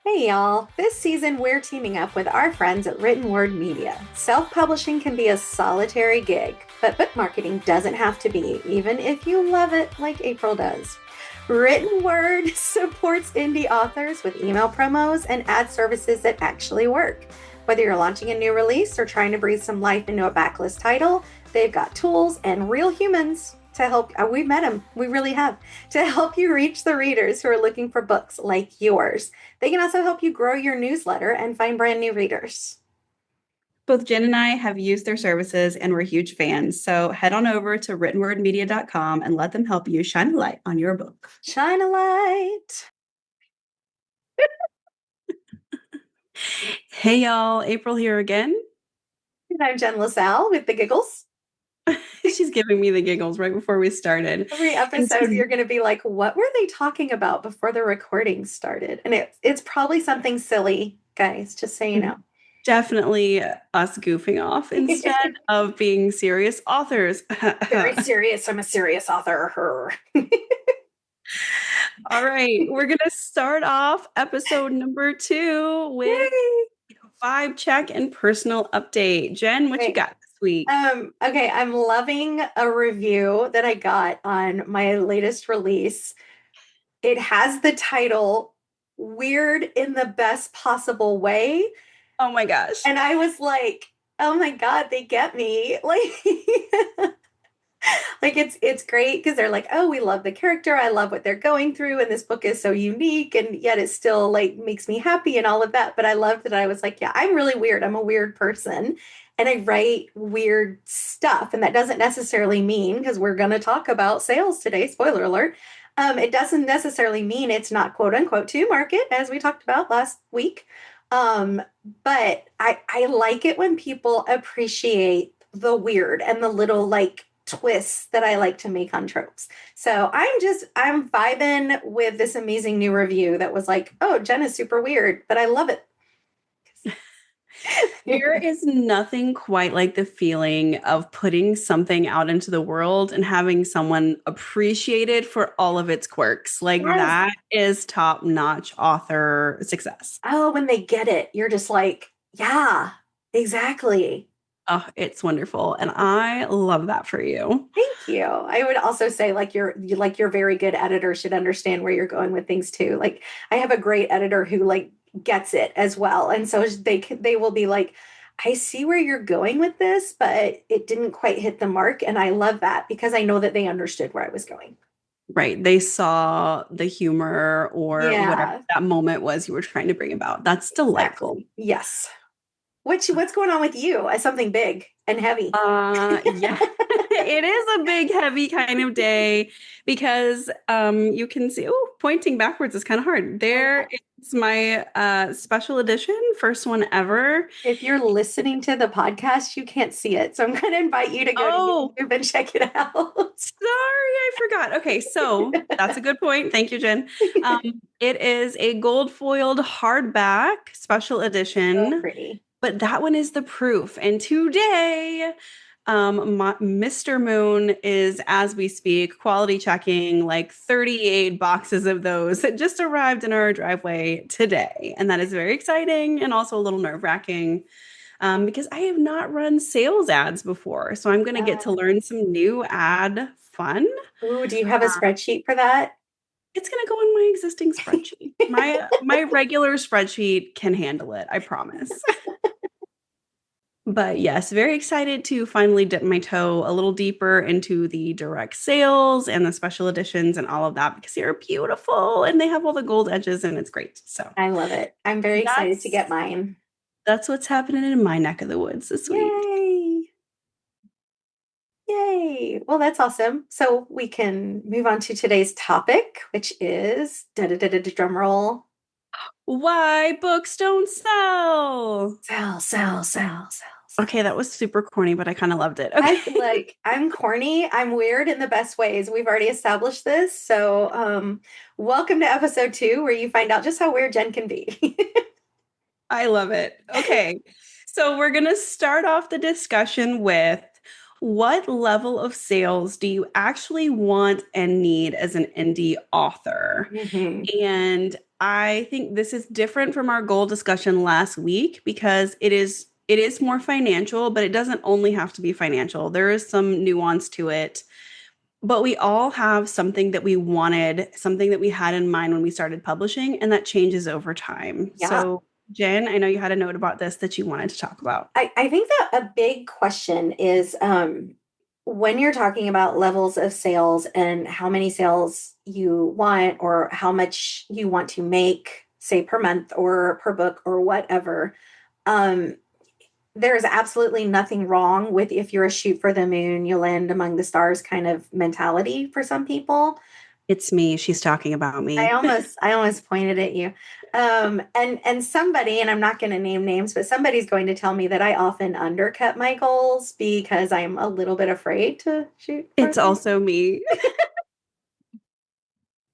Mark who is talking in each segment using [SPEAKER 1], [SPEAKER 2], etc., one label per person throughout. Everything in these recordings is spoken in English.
[SPEAKER 1] Hey y'all, this season we're teaming up with our friends at Written Word Media. Self publishing can be a solitary gig, but book marketing doesn't have to be, even if you love it like April does. Written Word supports indie authors with email promos and ad services that actually work. Whether you're launching a new release or trying to breathe some life into a backlist title, they've got tools and real humans to help. We've met them, we really have, to help you reach the readers who are looking for books like yours. They can also help you grow your newsletter and find brand new readers.
[SPEAKER 2] Both Jen and I have used their services and we're huge fans. So head on over to writtenwordmedia.com and let them help you shine a light on your book.
[SPEAKER 1] Shine a light.
[SPEAKER 2] Hey, y'all. April here again.
[SPEAKER 1] And I'm Jen LaSalle with the giggles.
[SPEAKER 2] She's giving me the giggles right before we started.
[SPEAKER 1] Every episode, you're going to be like, what were they talking about before the recording started? And it's probably something silly, guys, just so you know.
[SPEAKER 2] Definitely us goofing off instead of being serious authors.
[SPEAKER 1] Very serious. I'm a serious author.
[SPEAKER 2] All right. We're going to start off episode number 2 with vibe check and personal update. Jen, what you got this week?
[SPEAKER 1] Okay, I'm loving a review that I got on my latest release. It has the title Weird in the Best Possible Way.
[SPEAKER 2] Oh my gosh.
[SPEAKER 1] And I was like, oh my God, they get me. Like it's great because they're like, oh, we love the character. I love what they're going through. And this book is so unique. And yet it still like makes me happy and all of that. But I love that I was like, yeah, I'm really weird. I'm a weird person. And I write weird stuff. And that doesn't necessarily mean, because we're going to talk about sales today, spoiler alert. It doesn't necessarily mean it's not quote unquote to market, as we talked about last week. Um, but I like it when people appreciate the weird and the little like twists that I like to make on tropes. So I'm vibing with this amazing new review that was like, oh, Jen is super weird, but I love it.
[SPEAKER 2] There is nothing quite like the feeling of putting something out into the world and having someone appreciate it for all of its quirks. Like
[SPEAKER 1] Yes.
[SPEAKER 2] that is top-notch author success.
[SPEAKER 1] Oh, when they get it, you're just like, yeah, exactly.
[SPEAKER 2] Oh, it's wonderful. And I love that for you.
[SPEAKER 1] Thank you. I would also say like your very good editor should understand where you're going with things too. Like I have a great editor who like gets it as well. And so they will be like, I see where you're going with this, but it didn't quite hit the mark. And I love that because I know that they understood where I was going.
[SPEAKER 2] Right. They saw the humor or whatever
[SPEAKER 1] Yeah,
[SPEAKER 2] that moment was you were trying to bring about. That's delightful.
[SPEAKER 1] exactly. Yes. What's going on with you? Something big and heavy.
[SPEAKER 2] Yeah, it is a big, heavy kind of day because you can see, oh, pointing backwards is kind of hard. There is my special edition, first one ever.
[SPEAKER 1] If you're listening to the podcast, you can't see it. So I'm going to invite you to go to
[SPEAKER 2] Oh,
[SPEAKER 1] YouTube and check it out.
[SPEAKER 2] sorry, I forgot. Okay, so that's a good point. Thank you, Jen. It is a gold foiled hardback special
[SPEAKER 1] So
[SPEAKER 2] edition.
[SPEAKER 1] pretty.
[SPEAKER 2] But that one is the proof. And today, Mr. Moon is, as we speak, quality checking like 38 boxes of those that just arrived in our driveway today. And that is very exciting and also a little nerve-wracking because I have not run sales ads before. So I'm going to get to learn some new ad fun.
[SPEAKER 1] Ooh, do you have a spreadsheet for that?
[SPEAKER 2] It's going to go in my existing spreadsheet. My regular spreadsheet can handle it, I promise. But yes, very excited to finally dip my toe a little deeper into the direct sales and the special editions and all of that because they're beautiful and they have all the gold edges and it's great. So
[SPEAKER 1] I love it. I'm very excited to get mine.
[SPEAKER 2] that's what's happening in my neck of the woods this week.
[SPEAKER 1] Yay! Yay! Well, that's awesome. So we can move on to today's topic, which is drum roll.
[SPEAKER 2] Why books don't sell.
[SPEAKER 1] Sell.
[SPEAKER 2] Okay, that was super corny, but I kind of loved it. Okay.
[SPEAKER 1] I'm corny. I'm weird in the best ways. We've already established this. So, welcome to episode 2, where you find out just how weird Jen can be.
[SPEAKER 2] I love it. Okay. So we're going to start off the discussion with what level of sales do you actually want and need as an indie author?
[SPEAKER 1] Hmm.
[SPEAKER 2] And I think this is different from our goal discussion last week because it is more financial, but it doesn't only have to be financial. There is some nuance to it. But we all have something that we wanted, something that we had in mind when we started publishing, and that changes over time.
[SPEAKER 1] Yeah.
[SPEAKER 2] So, Jen, I know you had a note about this that you wanted to talk about.
[SPEAKER 1] I think that a big question is when you're talking about levels of sales and how many sales you want or how much you want to make, say per month or per book or whatever, um, there is absolutely nothing wrong with if you're a shoot for the moon, you'll land among the stars kind of mentality for some people.
[SPEAKER 2] It's me. She's talking about
[SPEAKER 1] I
[SPEAKER 2] me.
[SPEAKER 1] almost I almost pointed at you. And somebody, and I'm not going to name names, but somebody's going to tell me that I often undercut my goals because I'm a little bit afraid to shoot for
[SPEAKER 2] It's
[SPEAKER 1] them.
[SPEAKER 2] also me.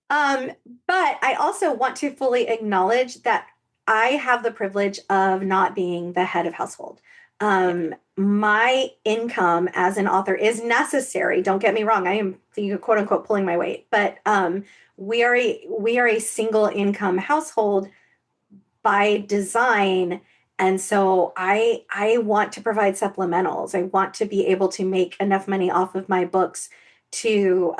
[SPEAKER 1] Um, but I also want to fully acknowledge that I have the privilege of not being the head of household.
[SPEAKER 2] Yeah.
[SPEAKER 1] My income as an author is necessary. Don't get me wrong. I am, quote unquote, pulling my weight, but we are a single income household by design. And so I want to provide supplementals. I want to be able to make enough money off of my books to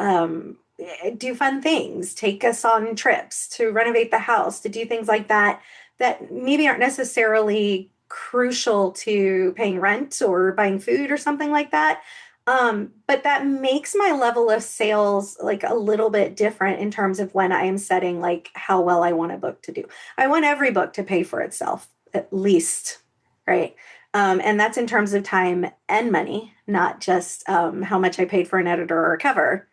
[SPEAKER 1] do fun things, take us on trips, to renovate the house, to do things like that that maybe aren't necessarily crucial to paying rent or buying food or something like that. But that makes my level of sales like a little bit different in terms of when I am setting like how well I want a book to do. I want every book to pay for itself, at least, right? And that's in terms of time and money, not just how much I paid for an editor or a cover.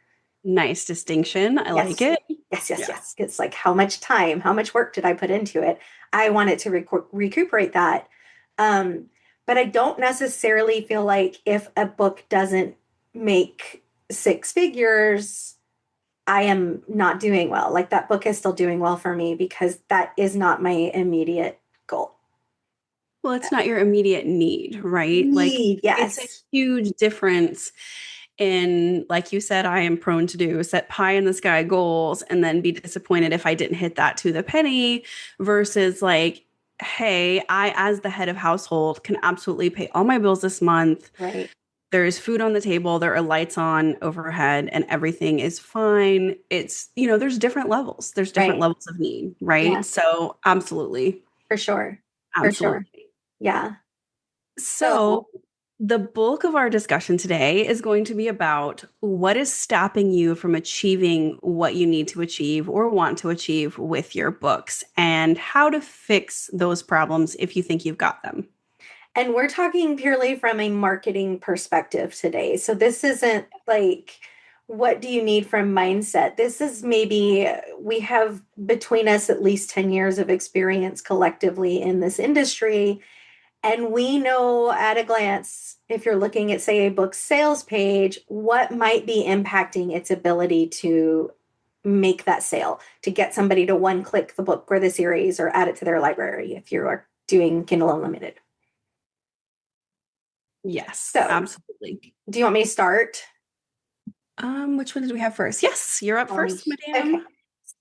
[SPEAKER 2] Nice distinction. I like
[SPEAKER 1] Yes,
[SPEAKER 2] it.
[SPEAKER 1] yes, yes,
[SPEAKER 2] Yeah.
[SPEAKER 1] yes. It's like how much time, how much work did I put into it? I want it to recuperate that. Um, but I don't necessarily feel like if a book doesn't make six figures, I am not doing well. Like that book is still doing well for me because that is not my immediate goal.
[SPEAKER 2] Well, it's not your immediate need, right? Like
[SPEAKER 1] Need,
[SPEAKER 2] it's a
[SPEAKER 1] yes.
[SPEAKER 2] huge difference in, like you said, I am prone to do set pie in the sky goals and then be disappointed if I didn't hit that to the penny versus like, hey, I, as the head of household, can absolutely pay all my bills this month.
[SPEAKER 1] Right,
[SPEAKER 2] There's food on the table, there are lights on overhead, and everything is fine. It's, there's different levels. There's different
[SPEAKER 1] right.
[SPEAKER 2] levels of need, right?
[SPEAKER 1] Yeah,
[SPEAKER 2] So, absolutely.
[SPEAKER 1] for sure. For sure.
[SPEAKER 2] Absolutely.
[SPEAKER 1] Yeah.
[SPEAKER 2] So,
[SPEAKER 1] So,
[SPEAKER 2] the bulk of our discussion today is going to be about what is stopping you from achieving what you need to achieve or want to achieve with your books and how to fix those problems if you think you've got them.
[SPEAKER 1] and we're talking purely from a marketing perspective today. So this isn't like, what do you need from mindset? This is maybe we have between us at least 10 years of experience collectively in this industry. And we know at a glance, if you're looking at, say, a book sales page, what might be impacting its ability to make that sale, to get somebody to one click the book or the series or add it to their library if you are doing Kindle Unlimited.
[SPEAKER 2] Yes,
[SPEAKER 1] So,
[SPEAKER 2] absolutely.
[SPEAKER 1] do you want me to start?
[SPEAKER 2] Which one did we have first? Yes, you're up
[SPEAKER 1] Um,
[SPEAKER 2] first,
[SPEAKER 1] okay.
[SPEAKER 2] madam.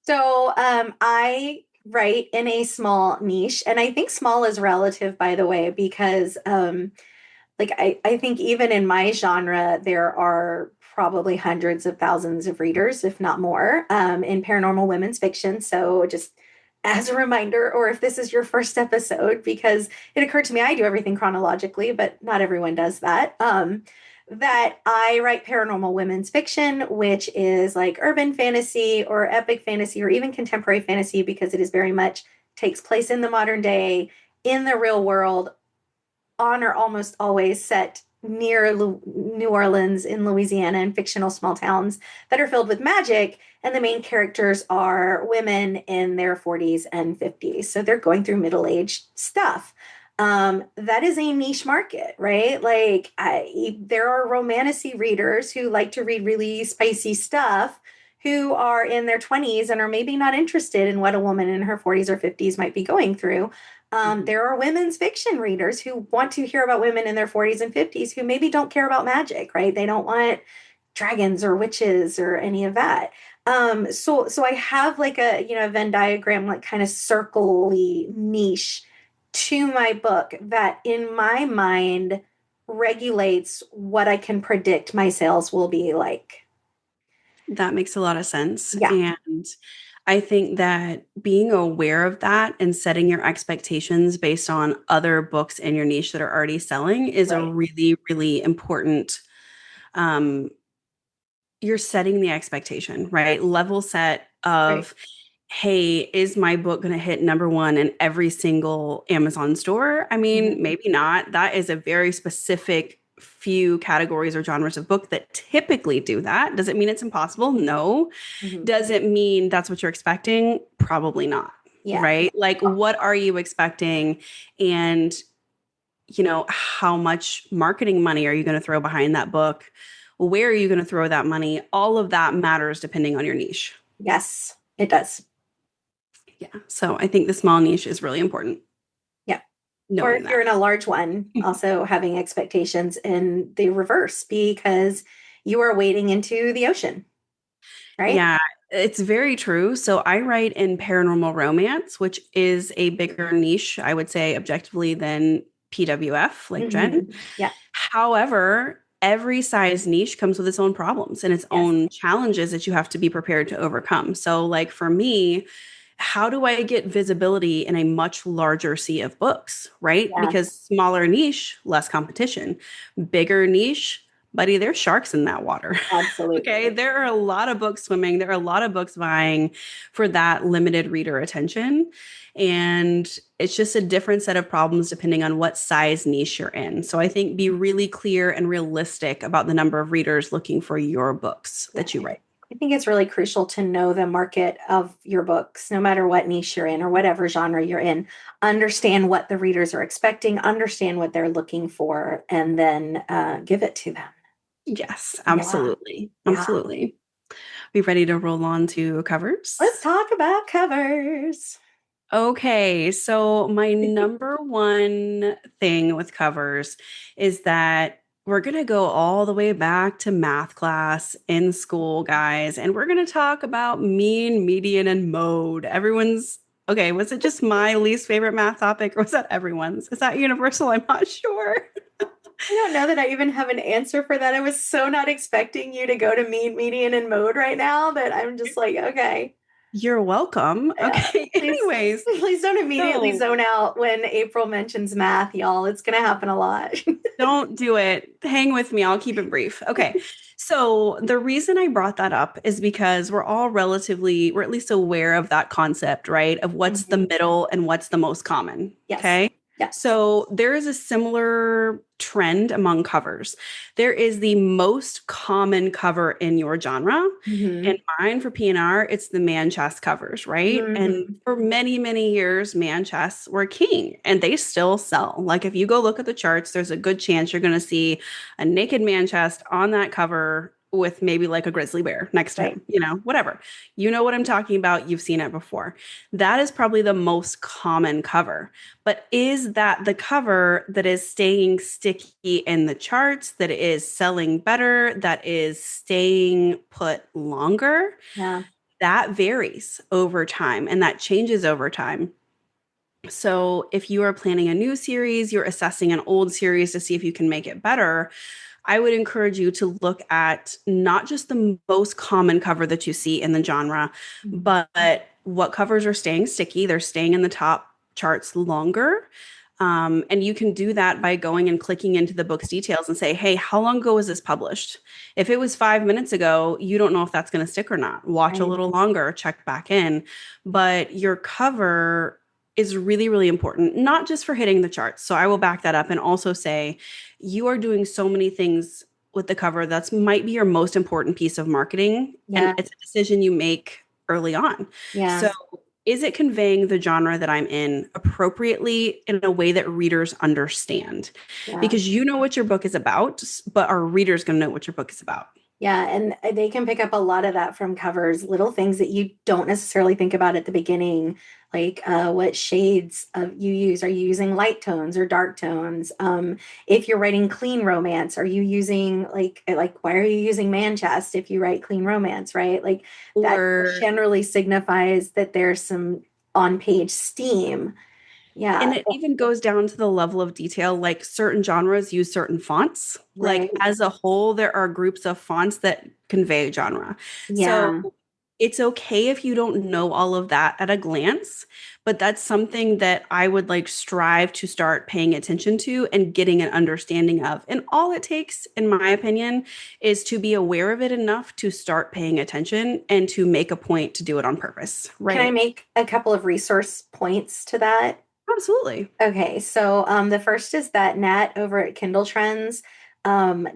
[SPEAKER 1] So I write in a small niche, and I think small is relative, by the way, because like I think even in my genre, there are probably hundreds of thousands of readers, if not more, in paranormal women's fiction. So just as a reminder, or if this is your first episode, because it occurred to me I do everything chronologically, but not everyone does that. That I write paranormal women's fiction, which is like urban fantasy or epic fantasy or even contemporary fantasy, because it is very much takes place in the modern day, in the real world, on or almost always set near New Orleans in Louisiana in fictional small towns that are filled with magic. And the main characters are women in their 40s and 50s. So they're going through middle aged stuff. That is a niche market, right? Like there are romantasy readers who like to read really spicy stuff who are in their 20s and are maybe not interested in what a woman in her 40s or 50s might be going through.
[SPEAKER 2] Mhm.
[SPEAKER 1] There are women's fiction readers who want to hear about women in their 40s and 50s who maybe don't care about magic, right? They don't want dragons or witches or any of that. So I have like a, a Venn diagram, like kind of circle-y niche to my book that in my mind regulates what I can predict my sales will be like.
[SPEAKER 2] That makes a lot of sense.
[SPEAKER 1] Yeah,
[SPEAKER 2] And I think that being aware of that and setting your expectations based on other books in your niche that are already selling is a
[SPEAKER 1] right,
[SPEAKER 2] really, really important. Um, you're setting the expectation, right? Level set
[SPEAKER 1] right.
[SPEAKER 2] of, hey, is my book going to hit number one in every single Amazon store? I mean,
[SPEAKER 1] Mhm,
[SPEAKER 2] maybe not. That is a very specific few categories or genres of book that typically do that. Does it mean it's impossible? No.
[SPEAKER 1] mhm.
[SPEAKER 2] Does it mean that's what you're expecting? Probably not.
[SPEAKER 1] Yeah,
[SPEAKER 2] Right? Like, what are you expecting? And, how much marketing money are you going to throw behind that book? Where are you going to throw that money? All of that matters depending on your niche.
[SPEAKER 1] yes, it does.
[SPEAKER 2] Yeah. So I think the small niche is really important,
[SPEAKER 1] Yeah. Or
[SPEAKER 2] knowing
[SPEAKER 1] if you're
[SPEAKER 2] that.
[SPEAKER 1] in a large one, also having expectations in the reverse because you are wading into the ocean, right?
[SPEAKER 2] Yeah, it's very true. So I write in paranormal romance, which is a bigger niche, I would say, objectively than PWF, like Jen.
[SPEAKER 1] Yeah.
[SPEAKER 2] However, every size niche comes with its own problems and its
[SPEAKER 1] Yes.
[SPEAKER 2] own challenges that you have to be prepared to overcome. So, like for me, how do I get visibility in a much larger sea of books, right?
[SPEAKER 1] Yeah.
[SPEAKER 2] Because smaller niche, less competition. Bigger niche, buddy, there's sharks in that water. Okay,
[SPEAKER 1] Absolutely.
[SPEAKER 2] there are a lot of books swimming. There are a lot of books vying for that limited reader attention. And it's just a different set of problems depending on what size niche you're in. So I think be really clear and realistic about the number of readers looking for your books
[SPEAKER 1] Yeah.
[SPEAKER 2] that you write.
[SPEAKER 1] I think it's really crucial to know the market of your books, no matter what niche you're in or whatever genre you're in. Understand what the readers are expecting, understand what they're looking for, and then give it to them.
[SPEAKER 2] Yes,
[SPEAKER 1] Yeah.
[SPEAKER 2] absolutely.
[SPEAKER 1] Yeah.
[SPEAKER 2] Absolutely. Be ready to roll on to
[SPEAKER 1] Let's
[SPEAKER 2] covers.
[SPEAKER 1] talk about covers.
[SPEAKER 2] Okay, so my number one thing with covers is that we're going to go all the way back to math class in school, guys, and we're going to talk about mean, median, and mode. Everyone's okay. Was it just my least favorite math topic, or was that everyone's? Is that universal? I'm not sure.
[SPEAKER 1] I don't know that I even have an answer for that. I was so not expecting you to go to mean, median, and mode right now that I'm just like, okay.
[SPEAKER 2] You're welcome.
[SPEAKER 1] Yeah,
[SPEAKER 2] Okay,
[SPEAKER 1] please,
[SPEAKER 2] anyways,
[SPEAKER 1] please don't immediately
[SPEAKER 2] so
[SPEAKER 1] zone out when April mentions math, y'all. It's going to happen a lot.
[SPEAKER 2] don't do it. Hang with me. I'll keep it brief. Okay. So, the reason I brought that up is because we're at least aware of that concept, right? Of what's the
[SPEAKER 1] Mhm.
[SPEAKER 2] middle and what's the most common.
[SPEAKER 1] Yes.
[SPEAKER 2] Okay.
[SPEAKER 1] Yes.
[SPEAKER 2] So, there is a similar trend among covers. There is the most common cover in your genre. And
[SPEAKER 1] Hmm.
[SPEAKER 2] mine for PNR, it's the man chest covers, right? And
[SPEAKER 1] Hmm.
[SPEAKER 2] for many, many years, man chests were king and they still sell. Like if you go look at the charts, there's a good chance you're going to see a naked man chest on that cover with maybe like a grizzly bear next to
[SPEAKER 1] Right.
[SPEAKER 2] him, whatever. You know what I'm talking about. You've seen it before. That is probably the most common cover. But is that the cover that is staying sticky in the charts, that is selling better, that is staying put longer?
[SPEAKER 1] Yeah.
[SPEAKER 2] That varies over time and that changes over time. So, if you are planning a new series, you're assessing an old series to see if you can make it better, I would encourage you to look at not just the most common cover that you see in the genre,
[SPEAKER 1] Mhm.
[SPEAKER 2] but what covers are staying sticky. They're staying in the top charts longer. And you can do that by going and clicking into the book's details and say, hey, how long ago was this published? If it was 5 minutes ago, you don't know if that's going to stick or not. Watch a
[SPEAKER 1] Right.
[SPEAKER 2] little longer, check back in. But your cover is really, really important, not just for hitting the charts. So I will back that up and also say, you are doing so many things with the cover that's might be your most important piece of marketing and
[SPEAKER 1] Yeah.
[SPEAKER 2] it's a decision you make early on.
[SPEAKER 1] Yeah.
[SPEAKER 2] So is it conveying the genre that I'm in appropriately in a way that readers understand?
[SPEAKER 1] Yeah.
[SPEAKER 2] Because you know what your book is about, but are readers going to know what your book is about?
[SPEAKER 1] Yeah, and they can pick up a lot of that from covers, little things that you don't necessarily think about at the beginning, like what shades of you use. Are you using light tones or dark tones? If you're writing clean romance, are you using like why are you using man chest if you write clean romance, right? Like that
[SPEAKER 2] Or
[SPEAKER 1] generally signifies that there's some on-page steam.
[SPEAKER 2] And
[SPEAKER 1] Yeah,
[SPEAKER 2] it even goes down to the level of detail, like certain genres use certain fonts. Like
[SPEAKER 1] right.
[SPEAKER 2] as a whole, there are groups of fonts that convey genre. So
[SPEAKER 1] Yeah.
[SPEAKER 2] it's okay if you don't know all of that at a glance, but that's something that I would like strive to start paying attention to and getting an understanding of. And all it takes, in my opinion, is to be aware of it enough to start paying attention and to make a point to do it on purpose,
[SPEAKER 1] Can I
[SPEAKER 2] right?
[SPEAKER 1] make a couple of resource points to that?
[SPEAKER 2] Absolutely.
[SPEAKER 1] Okay, so the first is that Nat over at Kindle Trends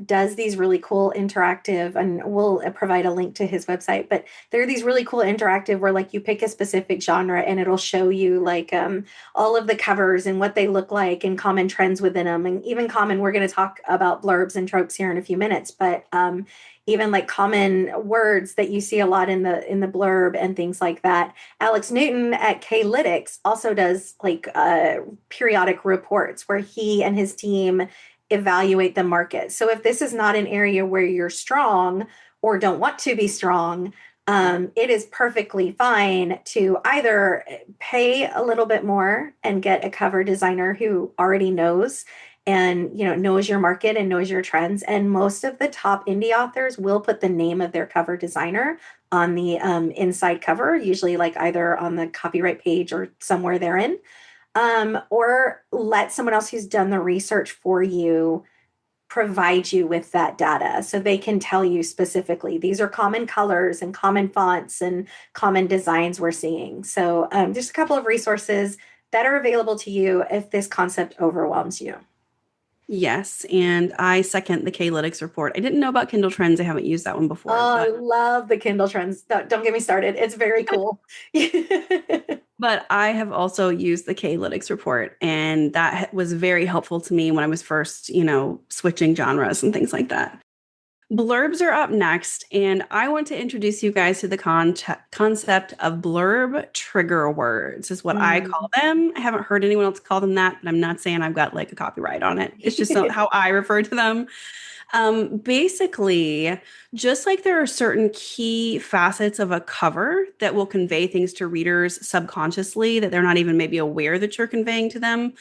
[SPEAKER 1] does these really cool interactive, and we'll provide a link to his website, but there are these really cool interactive where like you pick a specific genre and it'll show you like all of the covers and what they look like and common trends within them, and even common, we're going to talk about blurbs and tropes here in a few minutes, but even like common words that you see a lot in the blurb and things like that. Alex Newton at K-Lytics also does like periodic reports where he and his team evaluate the market. So if this is not an area where you're strong or don't want to be strong, it is perfectly fine to either pay a little bit more and get a cover designer who already knows and knows your market and knows your trends. And most of the top indie authors will put the name of their cover designer on the inside cover, usually like either on the copyright page or somewhere therein, or let someone else who's done the research for you provide you with that data so they can tell you specifically these are common colors and common fonts and common designs we're seeing. So just a couple of resources that are available to you if this concept overwhelms you.
[SPEAKER 2] Yes, and I second the K-Lytics report. I didn't know about Kindle Trends. I haven't used that one before,
[SPEAKER 1] Oh, I
[SPEAKER 2] but
[SPEAKER 1] love the Kindle Trends. Don't get me started. It's very cool.
[SPEAKER 2] I have also used the K-Lytics report, and that was very helpful to me when I was first, switching genres and things like that. Blurbs are up next, and I want to introduce you guys to the concept of blurb trigger words, is what I call
[SPEAKER 1] Mm.
[SPEAKER 2] them. I haven't heard anyone else call them that, but I'm not saying I've got like a copyright on it. It's just how I refer to them. Basically, just like there are certain key facets of a cover that will convey things to readers subconsciously that they're not even maybe aware that you're conveying to them,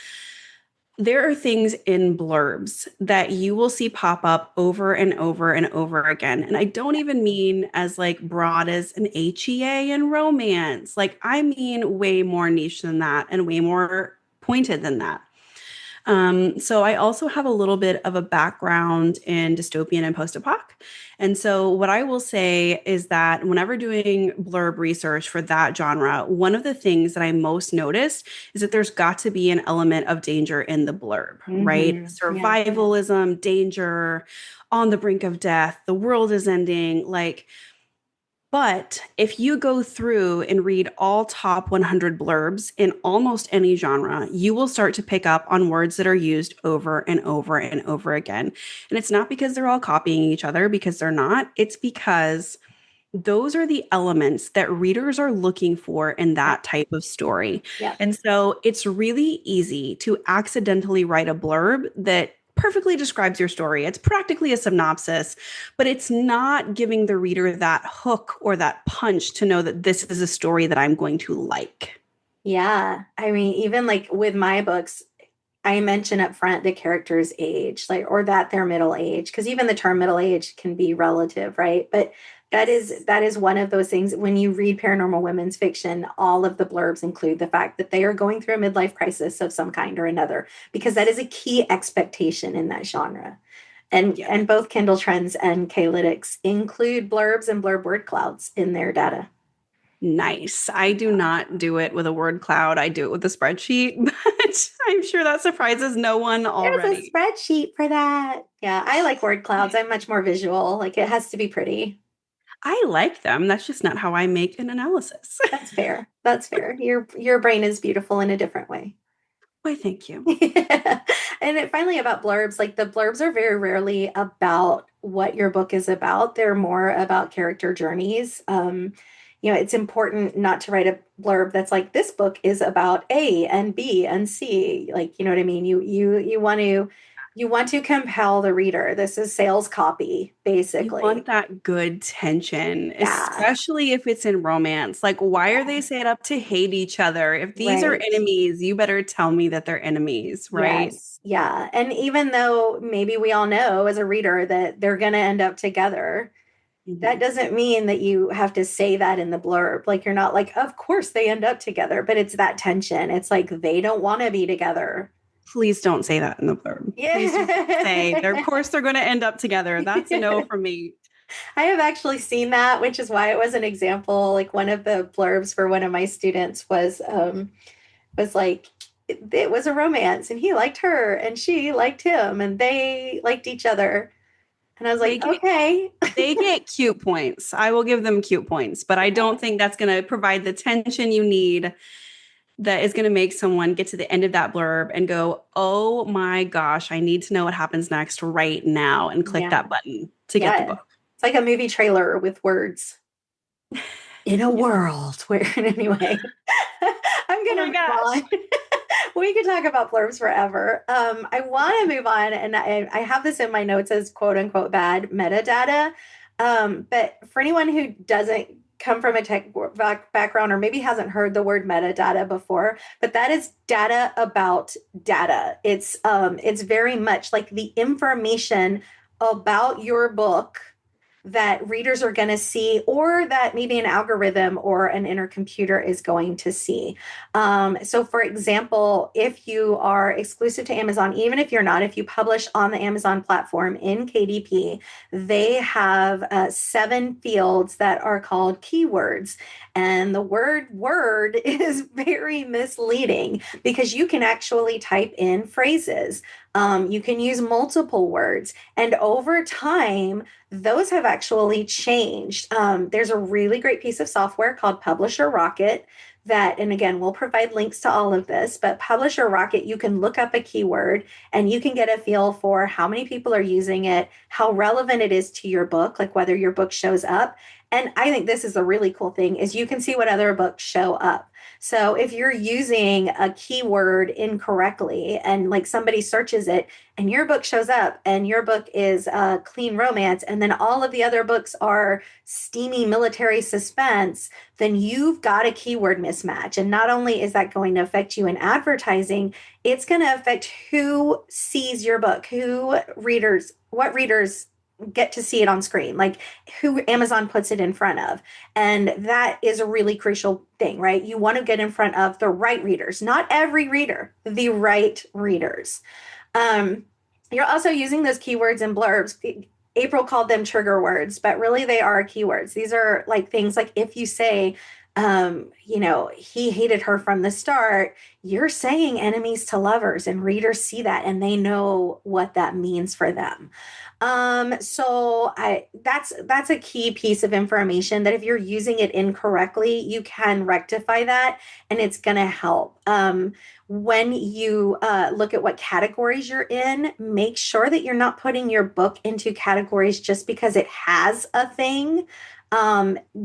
[SPEAKER 2] there are things in blurbs that you will see pop up over and over and over again. And I don't even mean as like broad as an HEA and romance. Like I mean way more niche than that and way more pointed than that. So I also have a little bit of a background in dystopian and post-apoc. And so what I will say is that whenever doing blurb research for that genre, one of the things that I most noticed is that there's got to be an element of danger in the blurb, right?
[SPEAKER 1] Yeah.
[SPEAKER 2] Survivalism, danger, on the brink of death, the world is ending, like but if you go through and read all top 100 blurbs in almost any genre, you will start to pick up on words that are used over and over and over again. And it's not because they're all copying each other, because they're not. It's because those are the elements that readers are looking for in
[SPEAKER 1] Yeah.
[SPEAKER 2] that type of story.
[SPEAKER 1] Yeah.
[SPEAKER 2] And so it's really easy to accidentally write a blurb that perfectly describes your story. It's practically a synopsis, but it's not giving the reader that hook or that punch to know that this is a story that I'm going to like.
[SPEAKER 1] Yeah. I mean, even like with my books, I mention up front the character's age, like, or that they're middle age, because even the term middle age can be relative, right? But that is one of those things when you read paranormal women's fiction, all of the blurbs include the fact that they are going through a midlife crisis of some kind or another, because that is a key expectation in that genre. And
[SPEAKER 2] Yeah.
[SPEAKER 1] and both Kindle Trends and K-Lytics include blurbs and blurb word clouds in their data.
[SPEAKER 2] Nice. I do not do it with a word cloud. I do it with a spreadsheet, but I'm sure that surprises no one
[SPEAKER 1] There's a
[SPEAKER 2] already.
[SPEAKER 1] spreadsheet for that. Yeah, I like word clouds. I'm much more visual. Like it has to be pretty.
[SPEAKER 2] I like them. That's just not how I make an analysis.
[SPEAKER 1] That's fair. That's fair. Your brain is beautiful in a different way.
[SPEAKER 2] Why, thank you.
[SPEAKER 1] Yeah. And finally, about blurbs, like the blurbs are very rarely about what your book is about. They're more about character journeys. It's important not to write a blurb that's like this book is about A and B and C. Like, you know what I mean? You want to compel the reader. This is sales copy,
[SPEAKER 2] You want
[SPEAKER 1] basically.
[SPEAKER 2] that good tension,
[SPEAKER 1] Yeah.
[SPEAKER 2] especially if it's in romance. Like, why are they set up to hate each other? If these are
[SPEAKER 1] Right.
[SPEAKER 2] enemies, you better tell me that they're enemies, right?
[SPEAKER 1] Yes. Yeah. And even though maybe we all know as a reader that they're going to end up together, that
[SPEAKER 2] Mhm.
[SPEAKER 1] doesn't mean that you have to say that in the blurb. Like you're not like, of course they end up together, but it's that tension. It's like they don't want to be together.
[SPEAKER 2] Please don't say that in the blurb. Please do not say, they're, of
[SPEAKER 1] Yeah.
[SPEAKER 2] course, they're going to end up together. That's a no from me.
[SPEAKER 1] I have actually seen that, which is why it was an example. Like one of the blurbs for one of my students was like it was a romance and he liked her and she liked him and they liked each other. And I was
[SPEAKER 2] They
[SPEAKER 1] like,
[SPEAKER 2] get
[SPEAKER 1] okay.
[SPEAKER 2] they get cute points. I will give them cute points, but I don't think that's going to provide the tension you need that is going to make someone get to the end of that blurb and go, "Oh my gosh, I need to know what happens next right now," and click
[SPEAKER 1] Yeah.
[SPEAKER 2] that button to get the
[SPEAKER 1] Yeah.
[SPEAKER 2] book.
[SPEAKER 1] It's like a movie trailer with words. In a
[SPEAKER 2] Yeah.
[SPEAKER 1] world where anyway, I'm
[SPEAKER 2] Oh
[SPEAKER 1] gonna
[SPEAKER 2] my
[SPEAKER 1] move
[SPEAKER 2] gosh.
[SPEAKER 1] on. We could talk about blurbs forever. I want to move on, and I have this in my notes as quote unquote bad metadata. But for anyone who doesn't come from a tech background or maybe hasn't heard the word metadata before, but that is data about data. It's very much like the information about your book that readers are going to see, or that maybe an algorithm or an inner computer is going to see. So, for example, if you are exclusive to Amazon, even if you're not, if you publish on the Amazon platform in KDP, they have 7 fields that are called keywords. And the word is very misleading because you can actually type in phrases. You can use multiple words. And over time, those have actually changed. There's a really great piece of software called Publisher Rocket that, and again, we'll provide links to all of this, but Publisher Rocket, you can look up a keyword and you can get a feel for how many people are using it, how relevant it is to your book, like whether your book shows up. And I think this is a really cool thing is you can see what other books show up. So if you're using a keyword incorrectly and like somebody searches it, and your book shows up and your book is clean romance and then all of the other books are steamy military suspense, then you've got a keyword mismatch. And not only is that going to affect you in advertising, it's going to affect who sees your book, what readers get to see it on screen, like who Amazon puts it in front of. And that is a really crucial thing, right? You want to get in front of the right readers, not every reader, the right readers. Um, you're also using those keywords in blurbs. April called them trigger words, but really they are keywords. These are like things like if you say, he hated her from the start, you're saying enemies to lovers, and readers see that and they know what that means for them. So that's a key piece of information that if you're using it incorrectly, you can rectify that and it's gonna help. When you look at what categories you're in, make sure that you're not putting your book into categories just because it has a thing.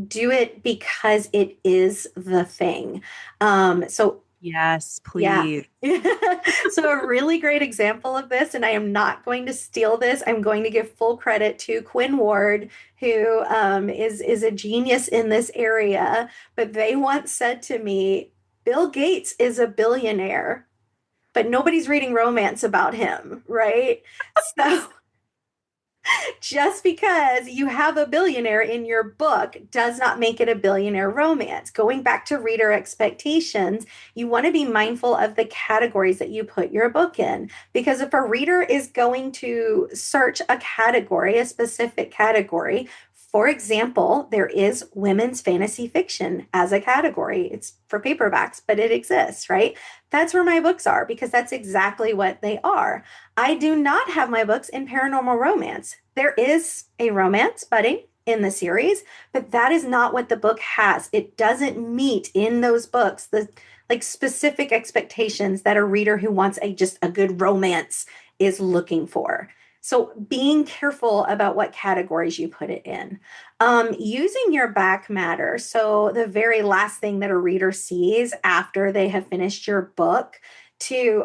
[SPEAKER 1] Do it because it is the thing. So
[SPEAKER 2] Yes,
[SPEAKER 1] yeah.
[SPEAKER 2] please.
[SPEAKER 1] So a really great example of this, and I am not going to steal this. I'm going to give full credit to Quinn Ward, who is a genius in this area. But they once said to me, Bill Gates is a billionaire, but nobody's reading romance about him, right? So just because you have a billionaire in your book does not make it a billionaire romance. Going back to reader expectations, you want to be mindful of the categories that you put your book in. Because if a reader is going to search a category, a specific category, for example, there is women's fantasy fiction as a category. It's for paperbacks, but it exists, right? That's where my books are because that's exactly what they are. I do not have my books in paranormal romance. There is a romance budding in the series, but that is not what the book has. It doesn't meet in those books like specific expectations that a reader who wants a just a good romance is looking for. So being careful about what categories you put it in. Using your back matter. So the very last thing that a reader sees after they have finished your book to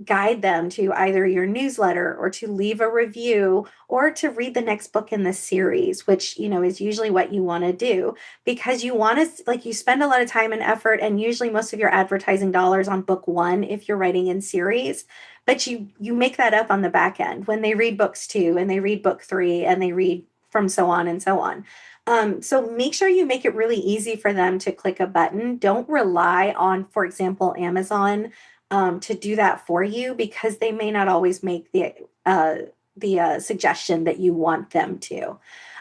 [SPEAKER 1] guide them to either your newsletter or to leave a review or to read the next book in the series, which, is usually what you want to do because you want to, like, you spend a lot of time and effort and usually most of your advertising dollars on book one if you're writing in series, but you make that up on the back end when they read books two and they read book three and they read from so on and so on. So make sure you make it really easy for them to click a button. Don't rely on, for example, Amazon to do that for you because they may not always make the suggestion that you want them to.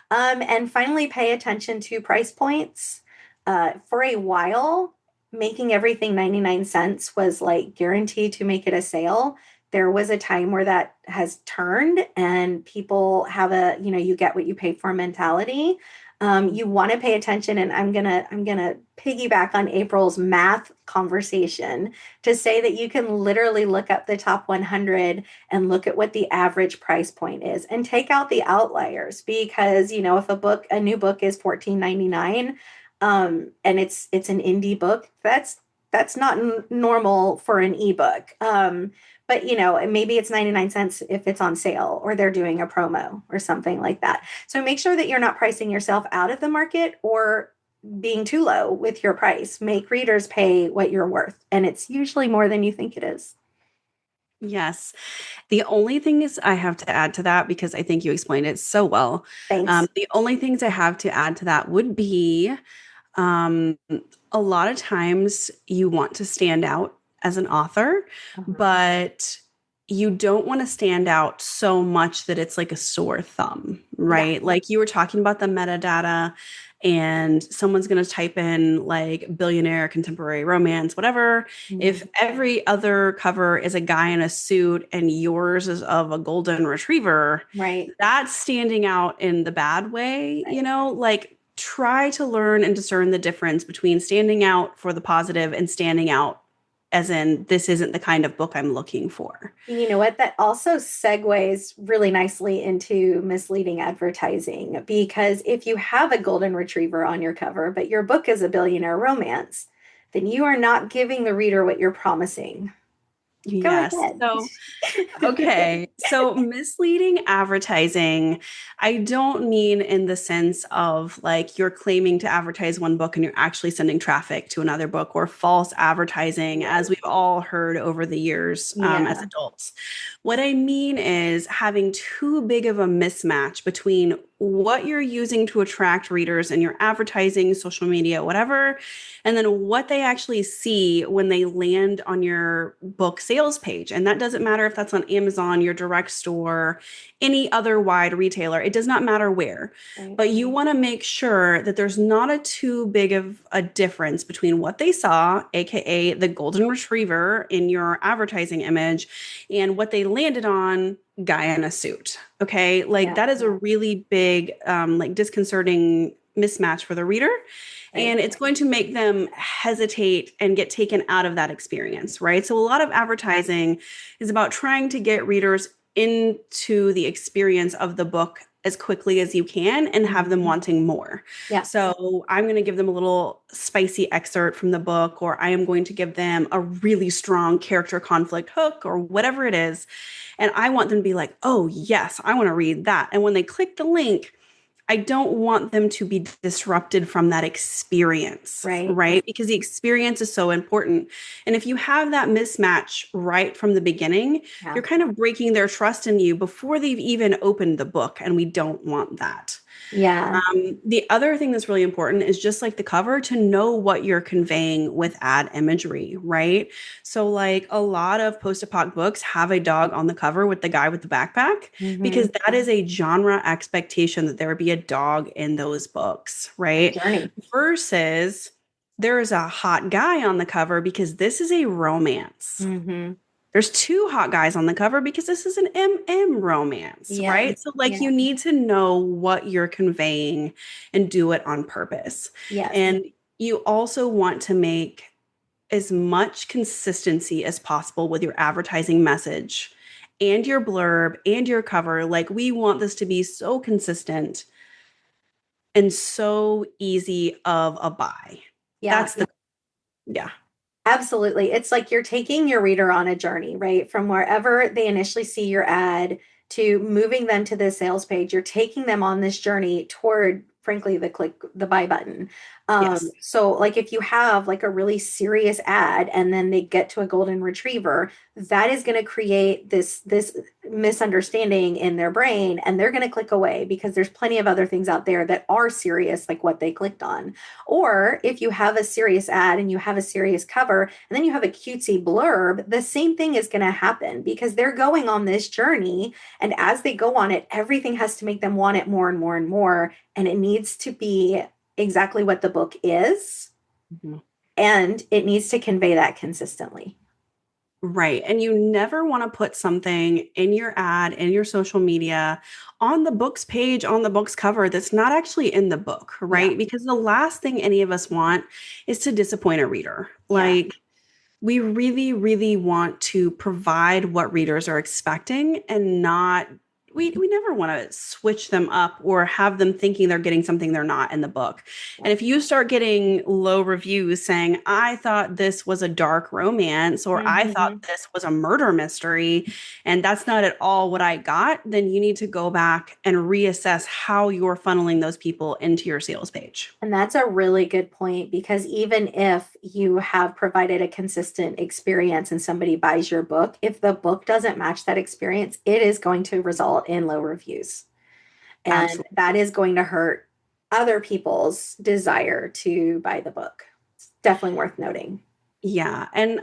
[SPEAKER 1] And finally, pay attention to price points. For a while, making everything 99 cents was like guaranteed to make it a sale. There was a time where that has turned and people have you get what you pay for mentality. You want to pay attention, and I'm gonna piggyback on April's math conversation to say that you can literally look up the top 100 and look at what the average price point is and take out the outliers because if a new book is 14.99 and it's an indie book, that's not normal for an ebook. But maybe it's 99 cents if it's on sale or they're doing a promo or something like that. So make sure that you're not pricing yourself out of the market or being too low with your price. Make readers pay what you're worth, and it's usually more than you think it is.
[SPEAKER 2] Yes. The only thing is I have to add to that because I think you explained it so well.
[SPEAKER 1] Thanks.
[SPEAKER 2] The only things I have to add to that would be um, a lot of times you want to stand out as an author,
[SPEAKER 1] Uh-huh.
[SPEAKER 2] but you don't want to stand out so much that it's like a sore thumb,
[SPEAKER 1] Yeah.
[SPEAKER 2] right? Like you were talking about the metadata, and someone's going to type in like billionaire, contemporary romance, whatever. If
[SPEAKER 1] Mhm.
[SPEAKER 2] every other cover is a guy in a suit and yours is of a golden retriever,
[SPEAKER 1] Right.
[SPEAKER 2] that's standing out in the bad way,
[SPEAKER 1] Right.
[SPEAKER 2] like try to learn and discern the difference between standing out for the positive and standing out as in this isn't the kind of book I'm looking for.
[SPEAKER 1] And you know what? That also segues really nicely into misleading advertising because if you have a golden retriever on your cover, but your book is a billionaire romance, then you are not giving the reader what you're promising. Go
[SPEAKER 2] Yes.
[SPEAKER 1] ahead.
[SPEAKER 2] So okay. So misleading advertising, I don't mean in the sense of like you're claiming to advertise one book and you're actually sending traffic to another book or false advertising, as
[SPEAKER 1] Right.
[SPEAKER 2] we've all heard over the years as
[SPEAKER 1] Yeah.
[SPEAKER 2] adults. What I mean is having too big of a mismatch between what you're using to attract readers and your advertising, social media, whatever, and then what they actually see when they land on your book sales page. And that doesn't matter if that's on Amazon, your direct store, any other wide retailer. It does not matter where.
[SPEAKER 1] Right.
[SPEAKER 2] But you want to make sure that there's not a too big of a difference between what they saw, aka the golden retriever in your advertising image, and what they landed on, guy in a suit. Okay. Like
[SPEAKER 1] Yeah.
[SPEAKER 2] that is a really big, like disconcerting mismatch for the reader.
[SPEAKER 1] Right.
[SPEAKER 2] And it's going to make them hesitate and get taken out of that experience, right? So, a lot of advertising is about trying to get readers into the experience of the book as quickly as you can and have them
[SPEAKER 1] Mhm.
[SPEAKER 2] wanting more.
[SPEAKER 1] Yeah.
[SPEAKER 2] So, I'm going to give them a little spicy excerpt from the book, or I am going to give them a really strong character conflict hook, or whatever it is. And I want them to be like, oh, yes, I want to read that. And when they click the link, I don't want them to be disrupted from that experience,
[SPEAKER 1] Right.
[SPEAKER 2] right? Because the experience is so important. And if you have that mismatch right from the beginning,
[SPEAKER 1] Yeah.
[SPEAKER 2] you're kind of breaking their trust in you before they've even opened the book. And we don't want that.
[SPEAKER 1] Yeah.
[SPEAKER 2] The other thing that's really important is just like the cover to know what you're conveying with ad imagery, right? So, like a lot of post apoc books have a dog on the cover with the guy with the backpack because
[SPEAKER 1] Hmm.
[SPEAKER 2] that is a genre expectation that there would be a dog in those books, right?
[SPEAKER 1] Journey.
[SPEAKER 2] Versus there is a hot guy on the cover because this is a romance.
[SPEAKER 1] Hmm.
[SPEAKER 2] There's two hot guys on the cover because this is an MM romance,
[SPEAKER 1] Yeah.
[SPEAKER 2] right? So, like,
[SPEAKER 1] Yeah.
[SPEAKER 2] you need to know what you're conveying and do it on purpose.
[SPEAKER 1] Yes.
[SPEAKER 2] And you also want to make as much consistency as possible with your advertising message and your blurb and your cover. Like, we want this to be so consistent and so easy of a buy.
[SPEAKER 1] Yeah.
[SPEAKER 2] That's the, yeah.
[SPEAKER 1] Absolutely. It's like you're taking your reader on a journey, right? From wherever they initially see your ad to moving them to the sales page. You're taking them on this journey toward, frankly, the buy button.
[SPEAKER 2] Yes.
[SPEAKER 1] So like if you have like a really serious ad and then they get to a golden retriever, that is going to create this misunderstanding in their brain, and they're going to click away because there's plenty of other things out there that are serious, like what they clicked on. Or if you have a serious ad and you have a serious cover and then you have a cutesy blurb, the same thing is going to happen because they're going on this journey. And as they go on it, everything has to make them want it more and more and more. And it needs to be exactly what the book is.
[SPEAKER 2] Mhm.
[SPEAKER 1] And it needs to convey that consistently.
[SPEAKER 2] Right. And you never want to put something in your ad, in your social media, on the book's page, on the book's cover that's not actually in the book,
[SPEAKER 1] Yeah.
[SPEAKER 2] right? Because the last thing any of us want is to disappoint a reader.
[SPEAKER 1] Yeah.
[SPEAKER 2] Like, we really, really want to provide what readers are expecting and not, we never want to switch them up or have them thinking they're getting something they're not in the book. And if you start getting low reviews saying, I thought this was a dark romance, or I thought
[SPEAKER 1] Mhm.
[SPEAKER 2] this was a murder mystery, and that's not at all what I got, then you need to go back and reassess how you're funneling those people into your sales page.
[SPEAKER 1] And that's a really good point because even if you have provided a consistent experience and somebody buys your book, if the book doesn't match that experience, it is going to result in low reviews. And
[SPEAKER 2] Absolutely.
[SPEAKER 1] that is going to hurt other people's desire to buy the book. It's definitely worth noting.
[SPEAKER 2] Yeah. And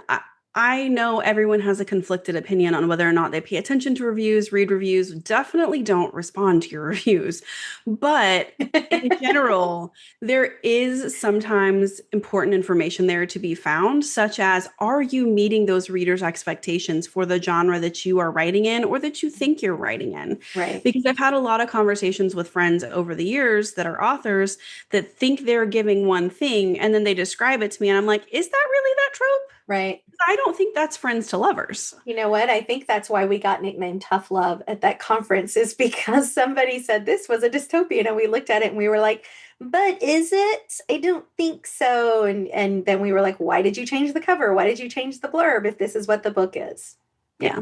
[SPEAKER 2] I know everyone has a conflicted opinion on whether or not they pay attention to reviews, read reviews, definitely don't respond to your reviews. But in general, there is sometimes important information there to be found, such as, are you meeting those readers' expectations for the genre that you are writing in or that you think you're writing in?
[SPEAKER 1] Right.
[SPEAKER 2] Because I've had a lot of conversations with friends over the years that are authors that think they're giving one thing and then they describe it to me and I'm like, is that really that trope?
[SPEAKER 1] Right.
[SPEAKER 2] I don't think that's friends to lovers.
[SPEAKER 1] You know what? I think that's why we got nicknamed Tough Love at that conference, is because somebody said this was a dystopian and we looked at it and we were like, but is it? I don't think so. And then we were like, why did you change the cover? Why did you change the blurb if this is what the book is? Yeah.
[SPEAKER 2] Yeah,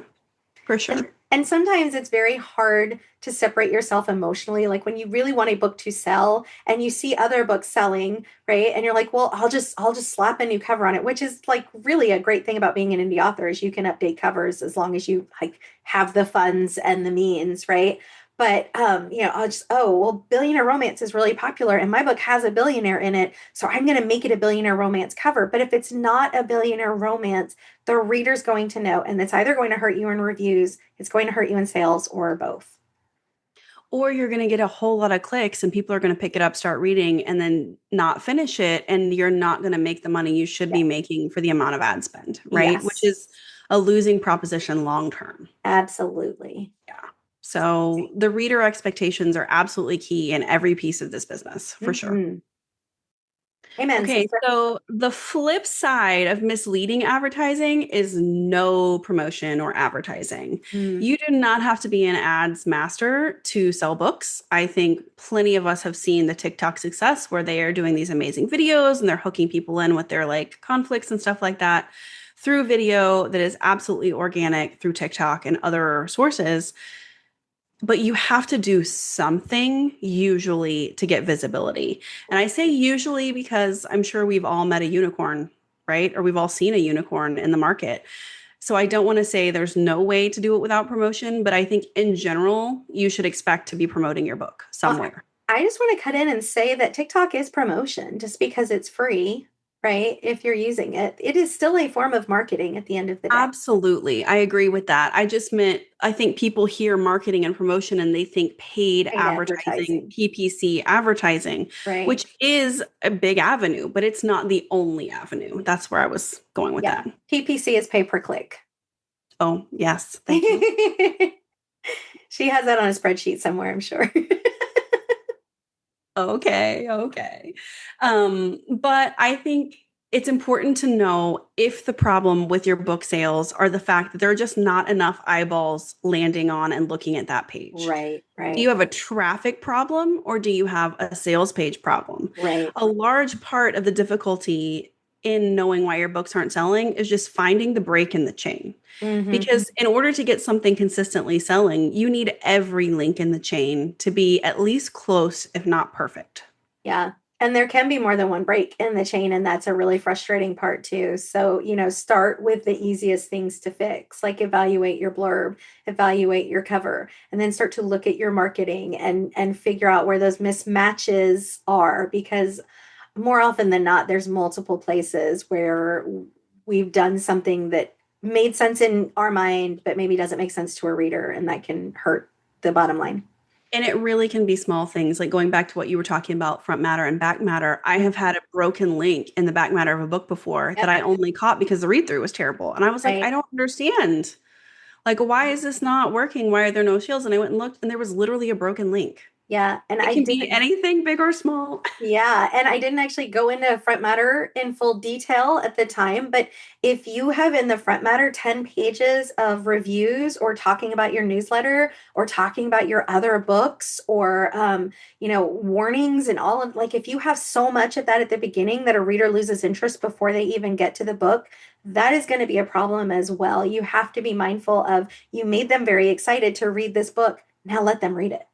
[SPEAKER 2] for
[SPEAKER 1] And
[SPEAKER 2] sure.
[SPEAKER 1] and sometimes it's very hard to separate yourself emotionally. Like when you really want a book to sell and you see other books selling, right? And you're like, well, I'll just slap a new cover on it, which is like really a great thing about being an indie author is you can update covers as long as you like have the funds and the means, right? But I'll just, oh, well, billionaire romance is really popular and my book has a billionaire in it, so I'm going to make it a billionaire romance cover. But if it's not a billionaire romance, the reader's going to know, and it's either going to hurt you in reviews, it's going to hurt you in sales, or both.
[SPEAKER 2] Or you're going to get a whole lot of clicks and people are going to pick it up, start reading, and then not finish it. And you're not going to make the money you should
[SPEAKER 1] Yeah.
[SPEAKER 2] be making for the amount of ad spend, right? Which
[SPEAKER 1] Yes,
[SPEAKER 2] is a losing proposition long term.
[SPEAKER 1] absolutely.
[SPEAKER 2] Yeah. So the reader expectations are absolutely key in every piece of this business, for sure.
[SPEAKER 1] Hmm. Amen,
[SPEAKER 2] Okay,
[SPEAKER 1] sister.
[SPEAKER 2] so the flip side of misleading advertising is no promotion or advertising.
[SPEAKER 1] Mm.
[SPEAKER 2] You do not have to be an ads master to sell books. I think plenty of us have seen the TikTok success where they are doing these amazing videos and they're hooking people in with their like conflicts and stuff like that through video that is absolutely organic through TikTok and other sources. But you have to do something usually to get visibility. And I say usually because I'm sure we've all met a unicorn, right? Or we've all seen a unicorn in the market. So I don't want to say there's no way to do it without promotion, but I think in general, you should expect to be promoting your book
[SPEAKER 1] Well,
[SPEAKER 2] somewhere.
[SPEAKER 1] I just want to cut in and say that TikTok is promotion just because it's free, right? If you're using it, it is still a form of marketing at the end of the day.
[SPEAKER 2] Absolutely. I agree with that. I just meant, I think people hear marketing and promotion and they think paid
[SPEAKER 1] Paid
[SPEAKER 2] advertising,
[SPEAKER 1] advertising,
[SPEAKER 2] PPC advertising,
[SPEAKER 1] right?
[SPEAKER 2] which is a big avenue, but it's not the only avenue. That's where I was going with
[SPEAKER 1] Yeah.
[SPEAKER 2] that.
[SPEAKER 1] PPC is pay per click.
[SPEAKER 2] Oh, yes. Thank you.
[SPEAKER 1] She has that on a spreadsheet somewhere, I'm sure.
[SPEAKER 2] Okay. Okay. But I think it's important to know if the problem with your book sales are the fact that there are just not enough eyeballs landing on and looking at that page.
[SPEAKER 1] Right,
[SPEAKER 2] Do you
[SPEAKER 1] right,
[SPEAKER 2] have a traffic problem or do you have a sales page problem?
[SPEAKER 1] right.
[SPEAKER 2] A large part of the difficulty in knowing why your books aren't selling is just finding the break in the chain.
[SPEAKER 1] Hmm.
[SPEAKER 2] Because in order to get something consistently selling, you need every link in the chain to be at least close, if not perfect.
[SPEAKER 1] Yeah. And there can be more than one break in the chain, and that's a really frustrating part too. So, start with the easiest things to fix, like evaluate your blurb, evaluate your cover, and then start to look at your marketing and figure out where those mismatches are, because more often than not, there's multiple places where we've done something that made sense in our mind, but maybe doesn't make sense to a reader, and that can hurt the bottom line.
[SPEAKER 2] And it really can be small things, like going back to what you were talking about, front matter and back matter. I have had a broken link in the back matter of a book before that
[SPEAKER 1] Yep.
[SPEAKER 2] I only caught because the read through was terrible. And I was like, I
[SPEAKER 1] Right.
[SPEAKER 2] don't understand. Like, why is this not working? Why are there no shields? And I went and looked, and there was literally a broken link.
[SPEAKER 1] Yeah. And
[SPEAKER 2] It
[SPEAKER 1] I
[SPEAKER 2] can
[SPEAKER 1] did.
[SPEAKER 2] be anything big or small.
[SPEAKER 1] Yeah, and I didn't actually go into front matter in full detail at the time, but if you have in the front matter 10 pages of reviews or talking about your newsletter or talking about your other books or warnings and all of, like, if you have so much of that at the beginning that a reader loses interest before they even get to the book, that is going to be a problem as well. You have to be mindful of, you made them very excited to read this book. Now let them read it.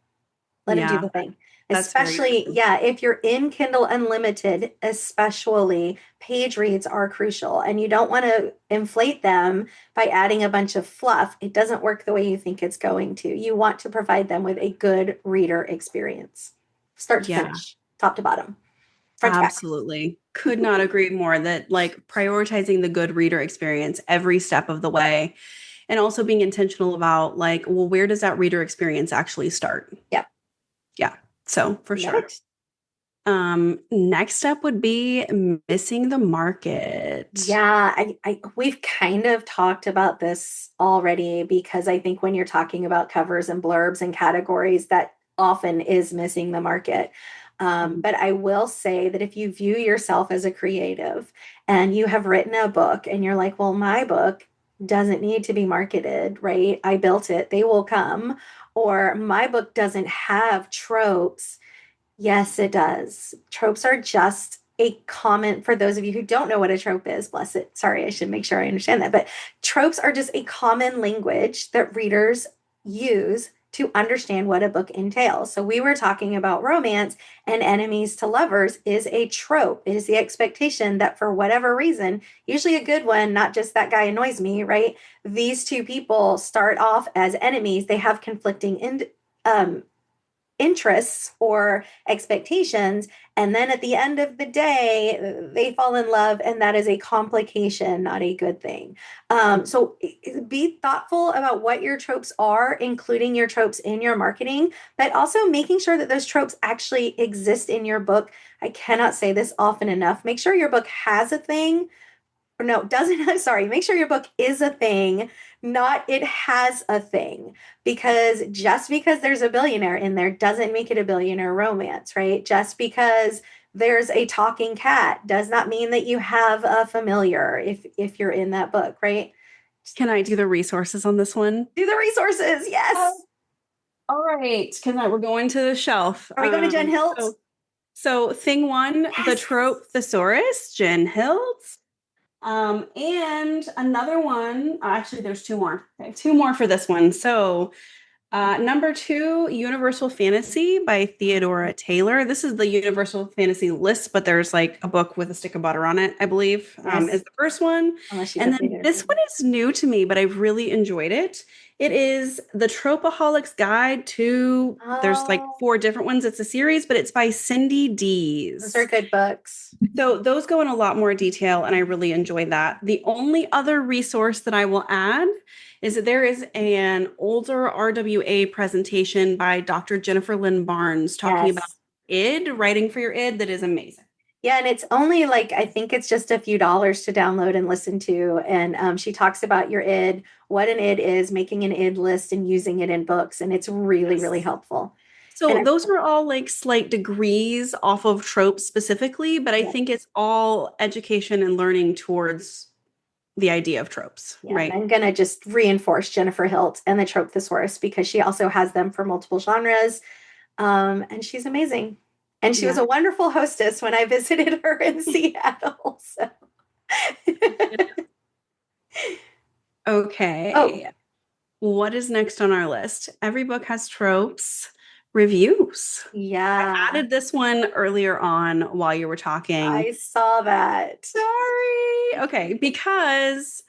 [SPEAKER 1] Let them do
[SPEAKER 2] Yeah,
[SPEAKER 1] the thing.
[SPEAKER 2] that's very
[SPEAKER 1] Especially,
[SPEAKER 2] true.
[SPEAKER 1] yeah, if you're in Kindle Unlimited, especially page reads are crucial. And you don't want to inflate them by adding a bunch of fluff. It doesn't work the way you think it's going to. You want to provide them with a good reader experience, start to
[SPEAKER 2] Yeah,
[SPEAKER 1] finish, top to bottom, front to back.
[SPEAKER 2] absolutely. Could not agree more that like prioritizing the good reader experience every step of the way and also being intentional about like, well, where does that reader experience actually start?
[SPEAKER 1] Yeah.
[SPEAKER 2] Yeah. So for
[SPEAKER 1] Love
[SPEAKER 2] sure.
[SPEAKER 1] it.
[SPEAKER 2] Next step would be missing the market.
[SPEAKER 1] Yeah, we've kind of talked about this already because I think when you're talking about covers and blurbs and categories, that often is missing the market.
[SPEAKER 2] Mhm.
[SPEAKER 1] But I will say that if you view yourself as a creative and you have written a book and you're like, well, my book doesn't need to be marketed, right? I built it, they will come. Or my book doesn't have tropes. Yes, it does. Tropes are just a comment for those of you who don't know what a trope is. Bless it. Sorry, I should make sure I understand that. But tropes are just a common language that readers use to understand what a book entails. So we were talking about romance, and enemies to lovers is a trope. It is the expectation that for whatever reason, usually a good one, not just that guy annoys me, right? These two people start off as enemies. They have conflicting um, interests or expectations. And then at the end of the day, they fall in love, and that is a complication, not a good thing. So be thoughtful about what your tropes are, including your tropes in your marketing, but also making sure that those tropes actually exist in your book. I cannot say this often enough. Make sure your book has a thing, or no, doesn't, I'm sorry, make sure your book is a thing, not it has a thing. Because just because there's a billionaire in there doesn't make it a billionaire romance, right? Just because there's a talking cat does not mean that you have a familiar if you're in that book, right?
[SPEAKER 2] Can I do the resources on this one?
[SPEAKER 1] Do the resources.
[SPEAKER 2] Oh,
[SPEAKER 1] Yes.
[SPEAKER 2] all right. Because we're going to the shelf.
[SPEAKER 1] Are we going to Jen Hilt?
[SPEAKER 2] So thing one, the
[SPEAKER 1] Yes.
[SPEAKER 2] trope thesaurus, Jen Hilt. And another one, actually, there's two more. Okay, two more for this one. So number two, Universal Fantasy by Theodora Taylor. This is the Universal Fantasy list, but there's like a book with a stick of butter on it, I believe,
[SPEAKER 1] Yes.
[SPEAKER 2] is the first one.
[SPEAKER 1] Unless she's a
[SPEAKER 2] And then
[SPEAKER 1] theater
[SPEAKER 2] this one
[SPEAKER 1] fan.
[SPEAKER 2] is new to me, but I've really enjoyed it. It is The Tropaholic's Guide to, there's like
[SPEAKER 1] Oh,
[SPEAKER 2] four different ones. It's a series, but it's by Cindy
[SPEAKER 1] those are
[SPEAKER 2] Dees.
[SPEAKER 1] good books.
[SPEAKER 2] So those go in a lot more detail, and I really enjoy that. The only other resource that I will add is that there is an older RWA presentation by Dr. Jennifer Lynn Barnes talking about
[SPEAKER 1] Yes.
[SPEAKER 2] writing for your id, that is amazing.
[SPEAKER 1] Yeah, and it's only like, I think it's just a few dollars to download and listen to. And she talks about your id, what an id is, making an id list and using it in books. And it's really, really
[SPEAKER 2] Yes.
[SPEAKER 1] helpful.
[SPEAKER 2] So
[SPEAKER 1] And
[SPEAKER 2] those are all like slight degrees off of tropes specifically, but I
[SPEAKER 1] yeah,
[SPEAKER 2] think it's all education and learning towards the idea of tropes,
[SPEAKER 1] yeah, and
[SPEAKER 2] right?
[SPEAKER 1] I'm gonna just reinforce Jennifer Hilt and the trope thesaurus because she also has them for multiple genres. And she's amazing. And she was
[SPEAKER 2] Yeah.
[SPEAKER 1] a wonderful hostess when I visited her in Seattle. So oh,
[SPEAKER 2] Okay. What is next on our list? Every book has tropes, reviews. I
[SPEAKER 1] yeah,
[SPEAKER 2] added this one earlier on while you were talking.
[SPEAKER 1] I saw that.
[SPEAKER 2] Sorry. Okay, because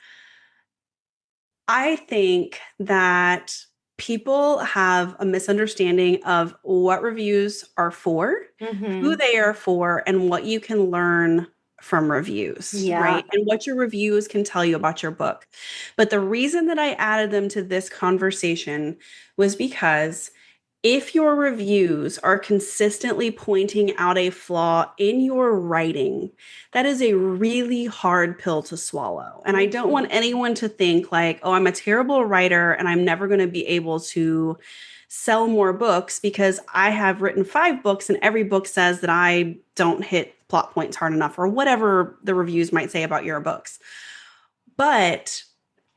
[SPEAKER 2] I think that people have a misunderstanding of what reviews are for, who
[SPEAKER 1] Hmm.
[SPEAKER 2] they are for, and what you can learn from reviews,
[SPEAKER 1] Yeah.
[SPEAKER 2] right? And what your reviews can tell you about your book. But the reason that I added them to this conversation was because if your reviews are consistently pointing out a flaw in your writing, that is a really hard pill to swallow. And I don't want
[SPEAKER 1] Mhm.
[SPEAKER 2] anyone to think like, oh, I'm a terrible writer and I'm never going to be able to sell more books because I have written 5 books and every book says that I don't hit plot points hard enough or whatever the reviews might say about your books. But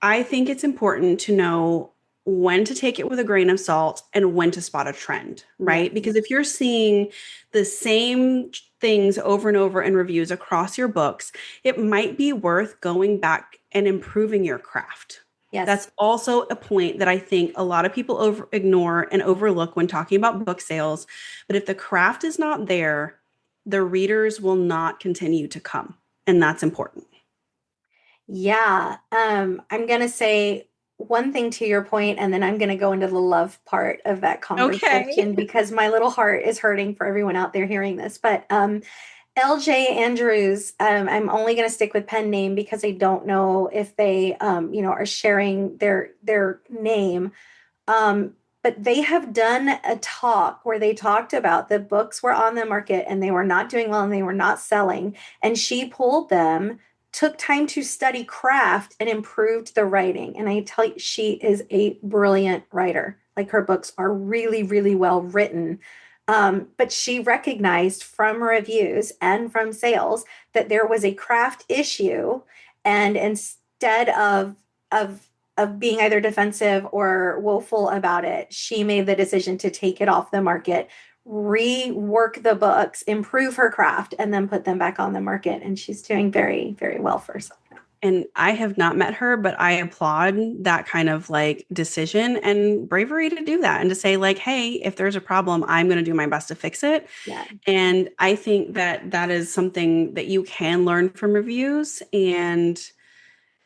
[SPEAKER 2] I think it's important to know when to take it with a grain of salt and when to spot a trend,
[SPEAKER 1] Yeah.
[SPEAKER 2] right? Because if you're seeing the same things over and over in reviews across your books, it might be worth going back and improving your craft.
[SPEAKER 1] Yes.
[SPEAKER 2] That's also a point that I think a lot of people ignore and overlook when talking about book sales. But if the craft is not there, the readers will not continue to come. And that's important.
[SPEAKER 1] Yeah. I'm gonna say one thing to your point, and then I'm gonna go into the love part of that
[SPEAKER 2] Okay.
[SPEAKER 1] conversation because my little heart is hurting for everyone out there hearing this. But LJ Andrews, I'm only going to stick with pen name because I don't know if they, are sharing their name. Um, but they have done a talk where they talked about the books were on the market and they were not doing well and they were not selling. And she pulled them, took time to study craft and improved the writing. And I tell you, she is a brilliant writer. Like her books are really, really well written. But she recognized from reviews and from sales that there was a craft issue. And instead of being either defensive or woeful about it, she made the decision to take it off the market, rework the books, improve her craft, and then put them back on the market. And she's doing very, very well for herself.
[SPEAKER 2] And I have not met her, but I applaud that kind of like decision and bravery to do that and to say, like, hey, if there's a problem, I'm going to do my best to fix it.
[SPEAKER 1] Yeah.
[SPEAKER 2] And I think that that is something that you can learn from reviews. And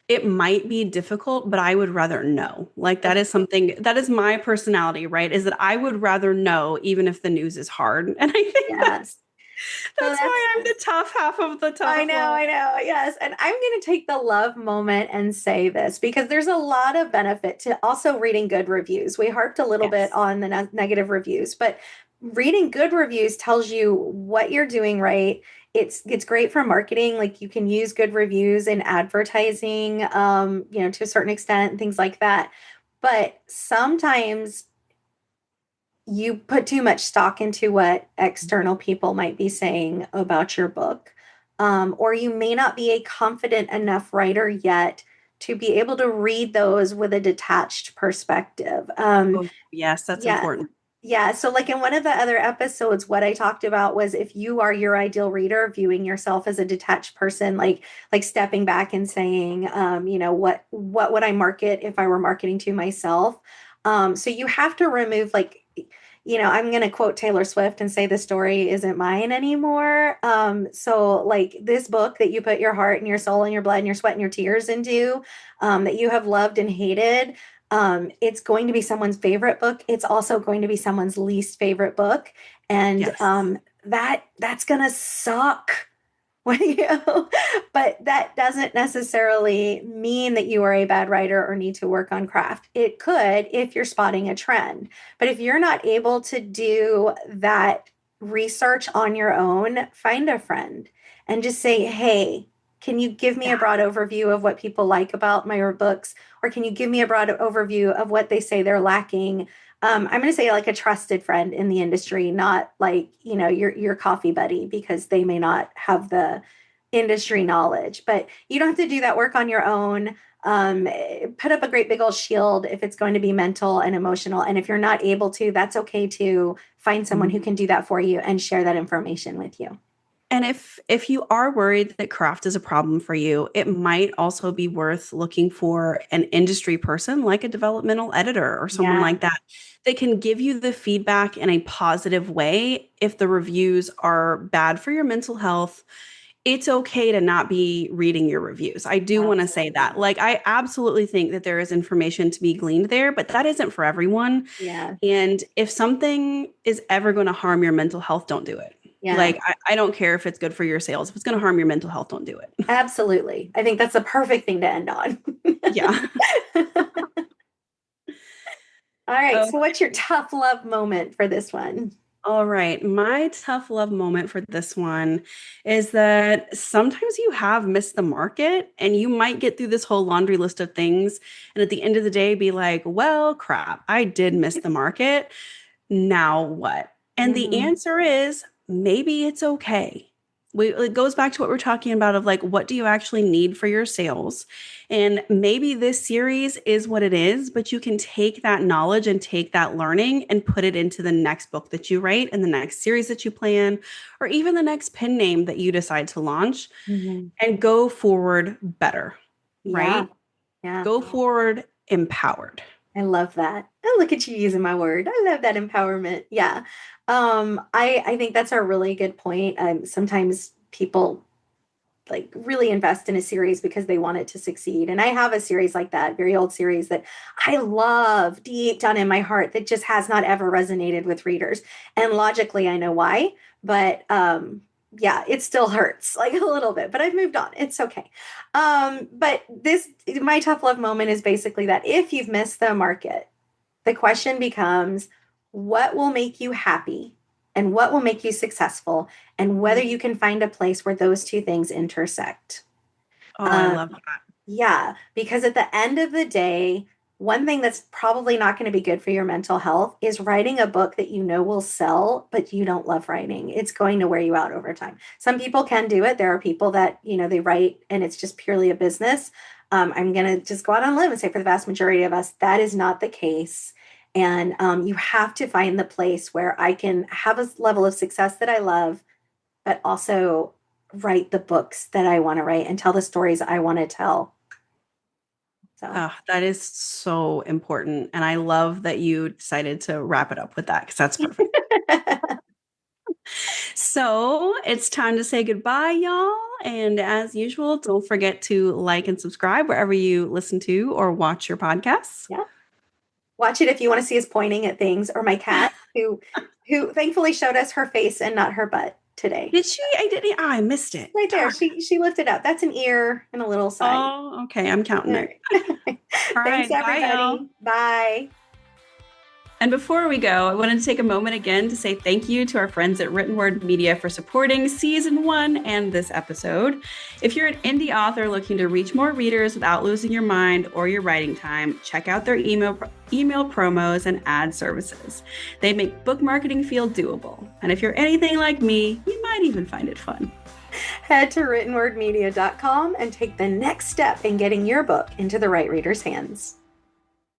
[SPEAKER 2] it might be difficult, but I would rather know. Like, that is something that is my personality, right? Is that I would rather know, even if the news is hard. And I think
[SPEAKER 1] Yes. So
[SPEAKER 2] that's
[SPEAKER 1] that's
[SPEAKER 2] why I'm the tough half of the tough love.
[SPEAKER 1] I know. Yes. And I'm going to take the love moment and say this because there's a lot of benefit to also reading good reviews. We harped a little bit
[SPEAKER 2] Yes.
[SPEAKER 1] on the negative reviews, but reading good reviews tells you what you're doing right. It's great for marketing. Like you can use good reviews in advertising, to a certain extent and things like that. But sometimes you put too much stock into what external people might be saying about your book. Or you may not be a confident enough writer yet to be able to read those with a detached perspective.
[SPEAKER 2] Oh, yes, that's
[SPEAKER 1] Yeah.
[SPEAKER 2] important.
[SPEAKER 1] Yeah. So, like in one of the other episodes, what I talked about was if you are your ideal reader, viewing yourself as a detached person, like stepping back and saying, what would I market if I were marketing to myself? So you have to remove I'm going to quote Taylor Swift and say the story isn't mine anymore. So like this book that you put your heart and your soul and your blood and your sweat and your tears into, that you have loved and hated, it's going to be someone's favorite book. It's also going to be someone's least favorite book. And
[SPEAKER 2] Yes.
[SPEAKER 1] that's gonna suck. But that doesn't necessarily mean that you are a bad writer or need to work on craft. It could if you're spotting a trend. But if you're not able to do that research on your own, find a friend and just say, hey, can you give me a
[SPEAKER 2] Yeah.
[SPEAKER 1] broad overview of what people like about my books? Or can you give me a broad overview of what they say they're lacking? I'm going to say like a trusted friend in the industry, not like, your coffee buddy, because they may not have the industry knowledge, but you don't have to do that work on your own. Put up a great big old shield if it's going to be mental and emotional. And if you're not able to, that's okay to find someone who can do that for you and share that information with you.
[SPEAKER 2] And if you are worried that craft is a problem for you, it might also be worth looking for an industry person like a developmental editor or someone
[SPEAKER 1] Yeah.
[SPEAKER 2] like that that can give you the feedback in a positive way if the reviews are bad for your mental health. It's okay to not be reading your reviews. I do want to say that.
[SPEAKER 1] Absolutely.
[SPEAKER 2] Like, I absolutely think that there is information to be gleaned there, but that isn't for everyone.
[SPEAKER 1] Yeah.
[SPEAKER 2] And if something is ever going to harm your mental health, don't do it.
[SPEAKER 1] Yeah.
[SPEAKER 2] Like, I don't care if it's good for your sales. If it's going to harm your mental health, don't do it.
[SPEAKER 1] Absolutely. I think that's the perfect thing to end on.
[SPEAKER 2] Yeah.
[SPEAKER 1] All right.
[SPEAKER 2] Oh,
[SPEAKER 1] So, what's your tough love moment for this one?
[SPEAKER 2] all right. My tough love moment for this one is that sometimes you have missed the market and you might get through this whole laundry list of things. And at the end of the day, be like, well, crap, I did miss the market. Now what? And the
[SPEAKER 1] Mhm.
[SPEAKER 2] answer is maybe it's okay. It goes back to what we're talking about of like, what do you actually need for your sales? And maybe this series is what it is, but you can take that knowledge and take that learning and put it into the next book that you write and the next series that you plan, or even the next pen name that you decide to launch
[SPEAKER 1] Mhm.
[SPEAKER 2] and go forward better,
[SPEAKER 1] Yeah.
[SPEAKER 2] right?
[SPEAKER 1] Yeah.
[SPEAKER 2] Go forward empowered.
[SPEAKER 1] I love that. Oh, look at you using my word. I love that empowerment. Yeah. I think that's a really good point. Sometimes people like really invest in a series because they want it to succeed. And I have a series like that, very old series that I love deep down in my heart that just has not ever resonated with readers. And logically, I know why, but yeah, it still hurts like a little bit, but I've moved on. It's okay. But my tough love moment is basically that if you've missed the market, the question becomes what will make you happy and what will make you successful, and whether you can find a place where those two things intersect.
[SPEAKER 2] Oh, I
[SPEAKER 1] Um,
[SPEAKER 2] love that.
[SPEAKER 1] yeah, because at the end of the day, one thing that's probably not going to be good for your mental health is writing a book that you know will sell, but you don't love writing. It's going to wear you out over time. Some people can do it. There are people that, they write and it's just purely a business. I'm going to just go out on a limb and say for the vast majority of us, that is not the case. And you have to find the place where I can have a level of success that I love, but also write the books that I want to write and tell the stories I want to tell. So.
[SPEAKER 2] That is so important. And I love that you decided to wrap it up with that because that's perfect. So it's time to say goodbye, y'all. And as usual, don't forget to like and subscribe wherever you listen to or watch your podcasts.
[SPEAKER 1] Yeah. Watch it if you want to see us pointing at things, or my cat who thankfully showed us her face and not her butt today.
[SPEAKER 2] Did she? I didn't. Oh, I missed it.
[SPEAKER 1] Right there.
[SPEAKER 2] Darn.
[SPEAKER 1] She lifted up. That's an ear and a little side.
[SPEAKER 2] Oh, okay. I'm counting
[SPEAKER 1] All
[SPEAKER 2] it.
[SPEAKER 1] right.
[SPEAKER 2] All
[SPEAKER 1] Thanks,
[SPEAKER 2] right. Bye, y'all.
[SPEAKER 1] everybody. Bye.
[SPEAKER 2] And before we go, I wanted to take a moment again to say thank you to our friends at Written Word Media for supporting season 1 and this episode. If you're an indie author looking to reach more readers without losing your mind or your writing time, check out their email promos and ad services. They make book marketing feel doable. And if you're anything like me, you might even find it fun.
[SPEAKER 1] Head to writtenwordmedia.com and take the next step in getting your book into the right reader's hands.